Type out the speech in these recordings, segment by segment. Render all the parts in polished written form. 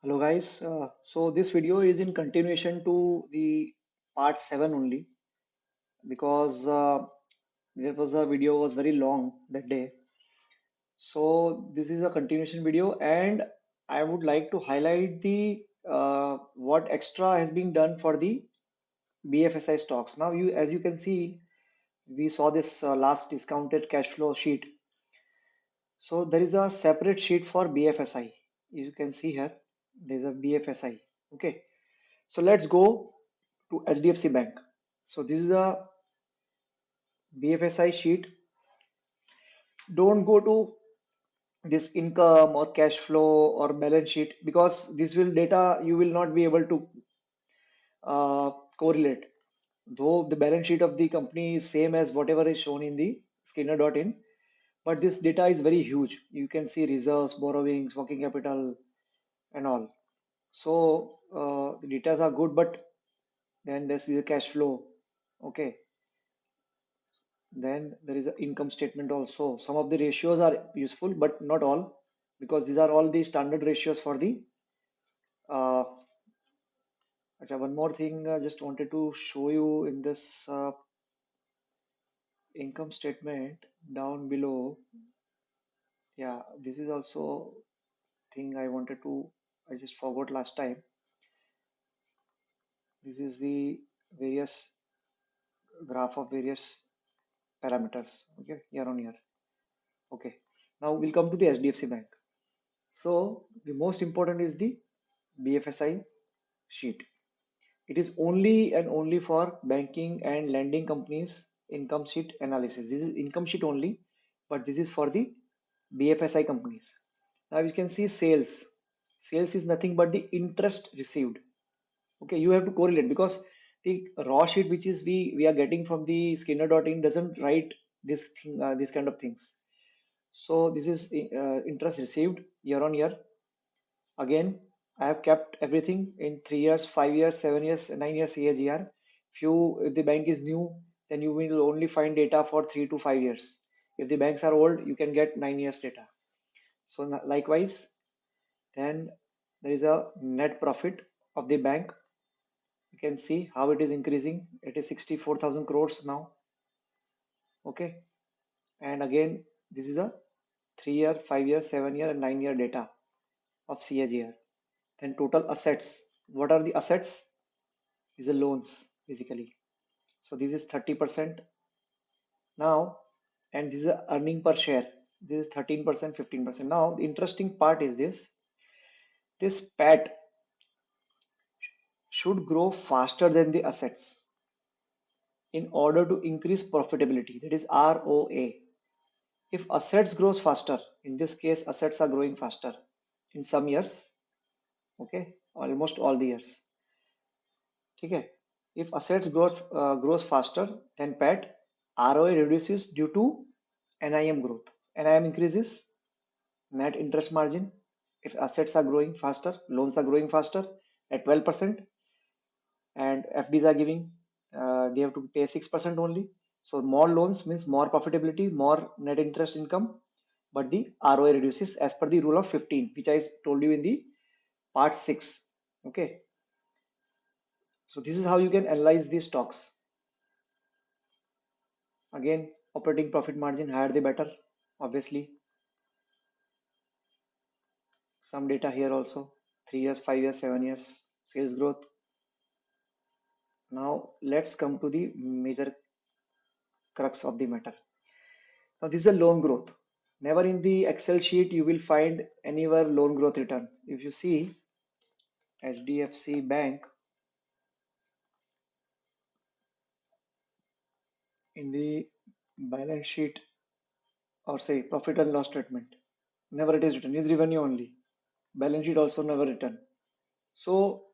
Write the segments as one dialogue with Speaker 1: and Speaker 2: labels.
Speaker 1: Hello guys, so this video is in continuation to the part 7 only because there was a video was very long that day. So this is a continuation video and I would like to highlight the what extra has been done for the BFSI stocks. Now as you can see, we saw this last discounted cash flow sheet. So there is a separate sheet for BFSI. You can see here, there is a BFSI. Okay. So let's go to HDFC Bank. So this is a BFSI sheet. Don't go to this income or cash flow or balance sheet because this will data you will not be able to correlate. Though the balance sheet of the company is same as whatever is shown in the Skinner.in, but this data is very huge. You can see reserves, borrowings, working capital, and all. So the data are good, but then this is the cash flow. Okay, then there is an income statement also. Some of the ratios are useful, but not all, because these are all the standard ratios for the. Uh, one more thing I just wanted to show you in this income statement down below. Yeah, this is also thing I wanted to. I just forgot last time. This is the various graph of various parameters. Okay, year on year. Okay, now we'll come to the HDFC Bank. So the most important is the BFSI sheet. It is only and only for banking and lending companies income sheet analysis. This is income sheet only, but this is for the BFSI companies. Now you can see sales. Sales is nothing but the interest received. Okay, you have to correlate because the raw sheet which is we are getting from the Skinner.in doesn't write this thing, this kind of things. So this is interest received year on year. Again, I have kept everything in 3 years, 5 years, 7 years, 9 years CAGR. If the bank is new, then you will only find data for 3 to 5 years. If the banks are old, you can get 9 years data. So likewise, then there is a net profit of the bank. You can see how it is increasing. It is 64,000 crores now. Okay. And again, this is a 3 year, 5 year, 7 year, and 9 year data of CAGR. Then total assets. What are the assets? Is the loans basically. So this is 30% now, and this is the earning per share. This is 13%, 15%. Now the interesting part is this PAT should grow faster than the assets in order to increase profitability. That is ROA. If assets grows faster, in this case assets are growing faster in some years, okay, almost all the years. Okay. If assets grows faster than PAT, ROA reduces due to NIM growth. NIM increases net interest margin. If assets are growing faster, loans are growing faster at 12%, and FDs are giving, they have to pay 6% only. So more loans means more profitability, more net interest income, but the ROA reduces as per the rule of 15, which I told you in the part 6. Okay. So this is how you can analyze these stocks. Again, operating profit margin, higher the better, obviously. Some data here also, 3 years, 5 years, 7 years, sales growth. Now let's come to the major crux of the matter. Now this is a loan growth. Never in the Excel sheet you will find anywhere loan growth return. If you see HDFC Bank in the balance sheet or say profit and loss statement, never it is written, is revenue only. Balance sheet also never written. So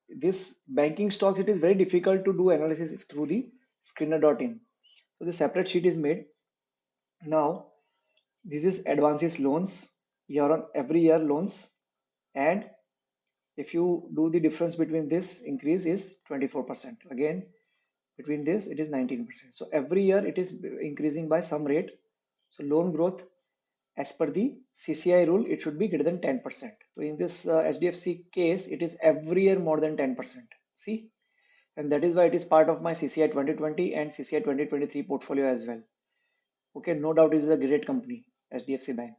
Speaker 1: this banking stocks, it is very difficult to do analysis through the Skinner.in. So the separate sheet is made. Now this is advances loans, year on every year loans, and if you do the difference between this increase is 24%. Again, between this it is 19%. So every year it is increasing by some rate. So loan growth as per the CCI rule, it should be greater than 10%. So in this HDFC case, it is every year more than 10%. See, and that is why it is part of my CCI 2020 and CCI 2023 portfolio as well. Okay, no doubt it is a great company, HDFC Bank.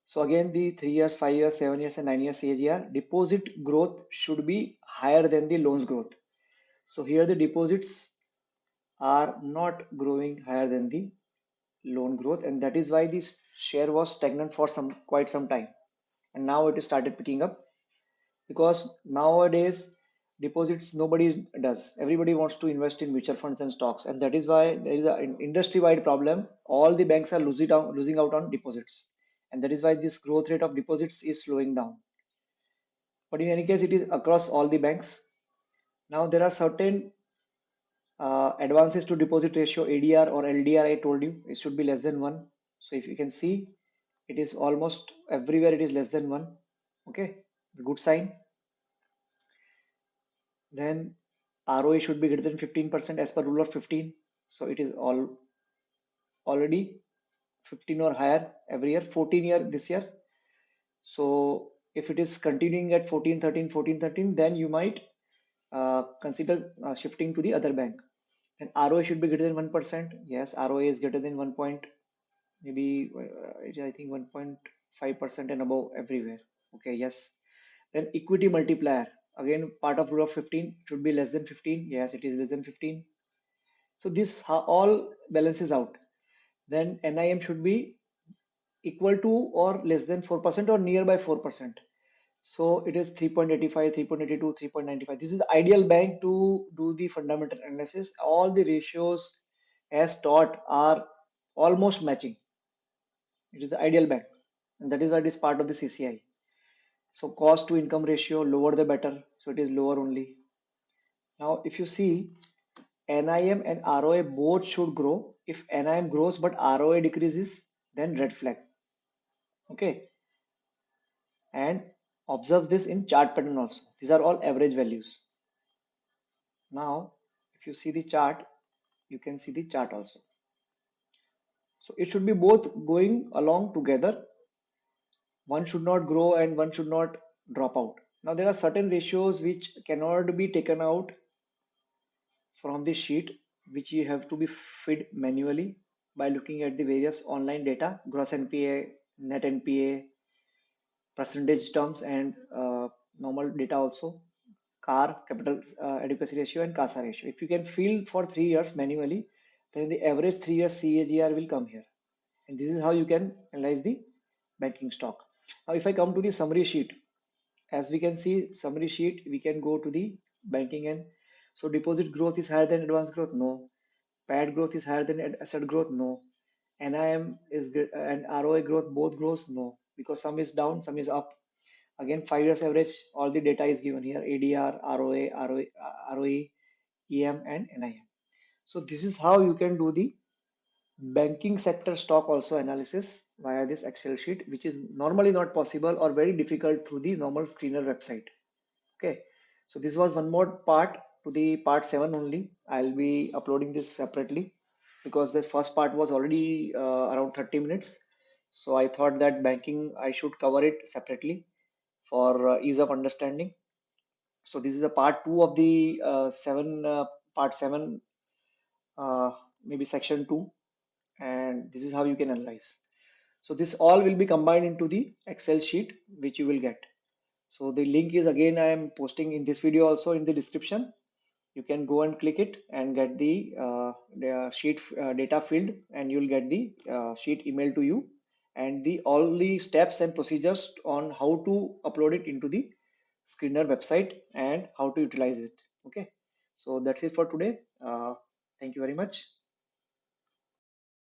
Speaker 1: So again, the 3 years, 5 years, 7 years, and 9 years CAGR, deposit growth should be higher than the loans growth. So here the deposits are not growing higher than the loan growth, and that is why this share was stagnant for quite some time. And now it started picking up because nowadays deposits nobody does. Everybody wants to invest in mutual funds and stocks, and that is why there is an industry-wide problem. All the banks are losing out on deposits, and that is why this growth rate of deposits is slowing down. But in any case, it is across all the banks. Now there are certain advances to deposit ratio, ADR or LDR. I told you it should be less than 1. So if you can see, it is almost everywhere it is less than 1. Okay, the good sign. Then ROA should be greater than 15% as per rule of 15. So it is already 15 or higher every year, 14 year this year. So if it is continuing at 14, 13, 14, 13, then you might consider shifting to the other bank. And ROA should be greater than 1%. Yes, ROA is greater than 1 point, maybe I think 1.5% and above everywhere. Okay, yes. Then equity multiplier, again part of rule of 15, should be less than 15. Yes, it is less than 15. So this all balances out. Then NIM should be equal to or less than 4% or nearby 4%. So it is 3.85, 3.82, 3.95. This is the ideal bank to do the fundamental analysis. All the ratios as taught are almost matching. It is the ideal bank, and that is why it is part of the CCI. So cost to income ratio, lower the better. So it is lower only. Now, if you see, NIM and ROA both should grow. If NIM grows but ROA decreases, then red flag. Okay. And observe this in chart pattern also. These are all average values. Now, if you see the chart, you can see the chart also. So it should be both going along together. One should not grow and one should not drop out. Now, there are certain ratios which cannot be taken out from the sheet, which you have to be fed manually by looking at the various online data, gross NPA, net NPA, percentage terms, and normal data also, CAR, capital adequacy ratio, and CASA ratio. If you can fill for 3 years manually, then the average 3 years CAGR will come here. And this is how you can analyze the banking stock. Now, if I come to the summary sheet, as we can see, summary sheet, we can go to the banking end. So deposit growth is higher than advance growth? No. PAD growth is higher than asset growth? No. NIM is good and ROA growth both grows? No. Because some is down, some is up. Again, 5 years average, all the data is given here, ADR, ROA, ROE, EM, and NIM. So this is how you can do the banking sector stock also analysis via this Excel sheet, which is normally not possible or very difficult through the normal screener website. Okay, so this was one more part to the part 7 only. I'll be uploading this separately because this first part was already around 30 minutes. So I thought that banking, I should cover it separately for ease of understanding. So this is a part 2 of the part 7, maybe section 2, and this is how you can analyze. So this all will be combined into the Excel sheet which you will get. So the link is again I am posting in this video also in the description. You can go and click it and get the sheet data field, and you'll get the sheet emailed to you, and the all the steps and procedures on how to upload it into the screener website and how to utilize it. Okay, so that's it for today. Thank you very much.